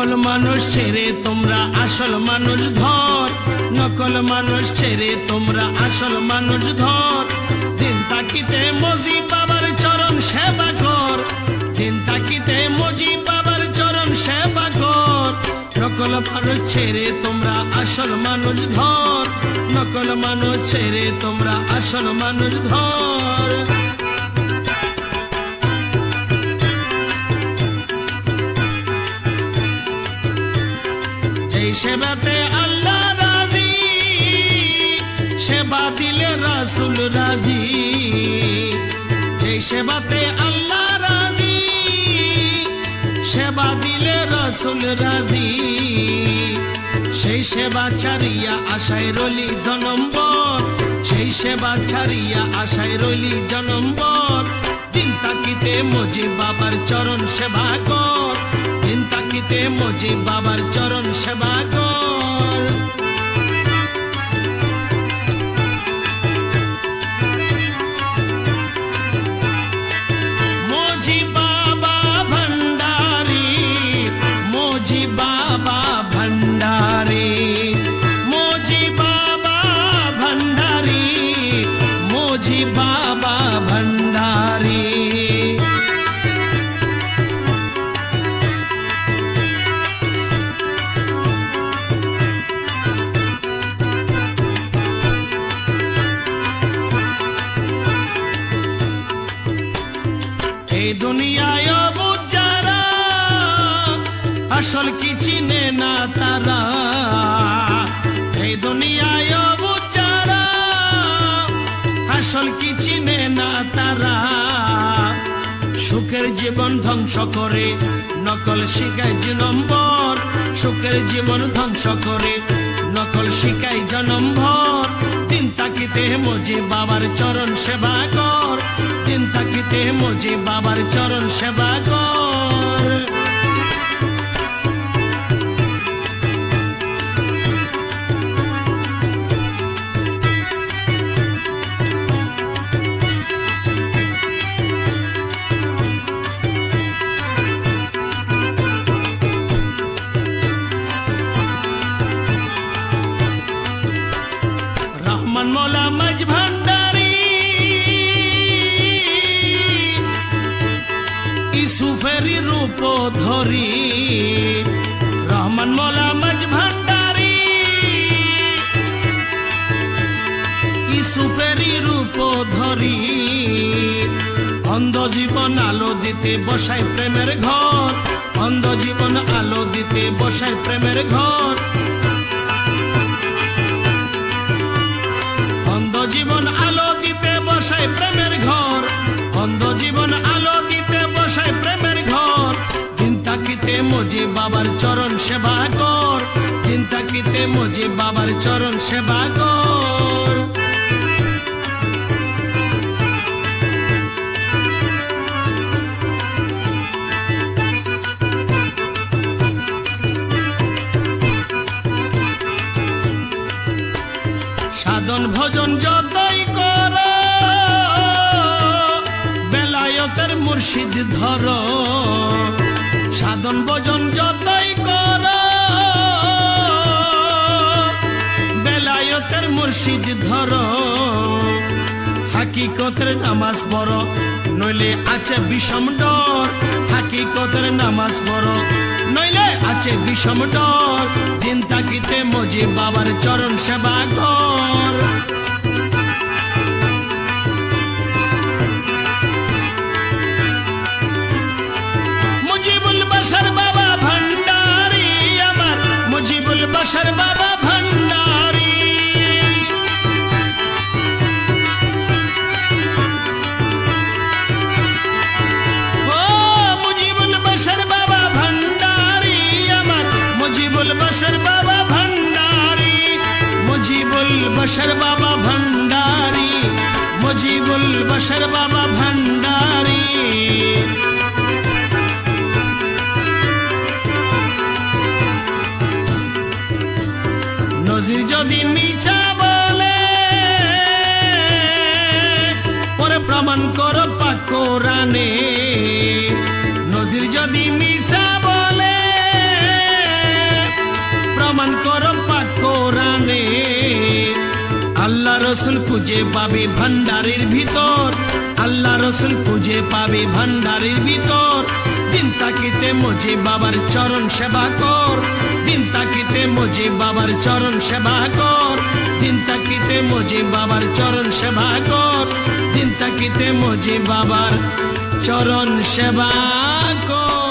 নকল মানুষ ছেড়ে তোমরা আসল মানুষ ধর, নকল মানুষ ছেড়ে তোমরা আসল মানুষ ধর। দিন তাকিতে মজি বাবার চরণ সেবা কর, দিন তাকিতে মজি বাবার চরণ সেবা কর। নকল মানুষ ছেড়ে তোমরা আসল মানুষ ধর, নকল মানুষ ছেড়ে তোমরা আসল মানুষ ধর। এই সেবাতে আল্লাহ রাজি, সেবা দিলে রাসূল রাজি। এই সেবাতে আল্লাহ রাজি, সেবা দিলে রাসূল রাজি। সেই সেবা ছাড়িয়া আশায় রইলি জনমভর, সেই সেবা ছাড়িয়া আশায় রইলি জনমভর। দিন তাকিতে মজি বাবার চরণ সেবা কর, দিন তাকিতে মজি বাবার চরণ সেবা কর। মজি বাবা ভণ্ডারি, মজি বাবা ভণ্ডারি, মজি বাবা ভণ্ডারি, মজি বাবা ভণ্ডারি। এই দুনিয়ায় অবুঝ যারা, আসল কি চিনে না তারা। এই দুনিয়ায় অবুঝ যারা, আসল কি চিনে না তারা। সুখের জীবন ধ্বংস করে নকল শিখায় জনমভর, সুখের জীবন ধ্বংস করে নকল শিখায় জনমভর। দিন তাকিতে মজি বাবার চরণ সেবা কর, দিন তাকিতে মজি বাবার চরণ সেবা কর। রহমান মৌলা মাঝ ভান্ডারি, ইসুফেরি রূপ ধরি। রহমান মৌলা মাঝ ভান্ডারি, ইসুফেরি রূপ ধরি। অন্ধ জীবন আলো দিতে বসায় প্রেমের ঘর, অন্ধ জীবন আলো দিতে বসায় প্রেমের ঘর। অন্ধ জীবন আলো দিতে বসায় প্রেমের ঘর, অন্ধ জীবন আলো দিতে বসায় প্রেমের ঘর। দিন তাকিতে মজি বাবার চরণ সেবা কর, দিন তাকিতে মজি বাবার চরণ সেবা কর। সাধন ভজন যতই কর, বেলায়েতের মুর্শিদ ধর। সাধন ভজন যতই কর, বেলায়েতের মুর্শিদ ধর। হাকিকতের নামাজ পড়ো নইলে আছে বিষম ডর, হাকিকতের নামাজ পড়ো নইলে আছে বিষম ডর। দিন তাকিতে মজি বাবার চরণ সেবা কর। মুজিবুল বাশার বাবা ভণ্ডারি আমার, মুজিবুল বাশার বাবা ভণ্ডারি। ও মুজিবুল বাশার বাবা ভণ্ডারি আমার, মুজিবুল বাশার বাবা ভণ্ডারি, মুজিবুল বাশার বাবা ভণ্ডারি, মুজিবুল বাশার বাবা ভণ্ডারি। নজির যদি মিছা বলে পরে প্রমাণ করো পাক কোরআনে। নজির যদি মিছা বলে রসুল খুঁজে পাবে ভান্ডারের ভিতর, আল্লাহ রসুল খুঁজে পাবে ভান্ডারের ভিতর। দিন তাকিতে মুজি বাবার চরণ সেবা কর, দিন তাকিতে মুজি বাবার চরণ সেবা কর, দিন তাকিতে মুজি বাবার চরণ সেবা কর, দিন তাকিতে মুজি বাবার চরণ সেবা কর।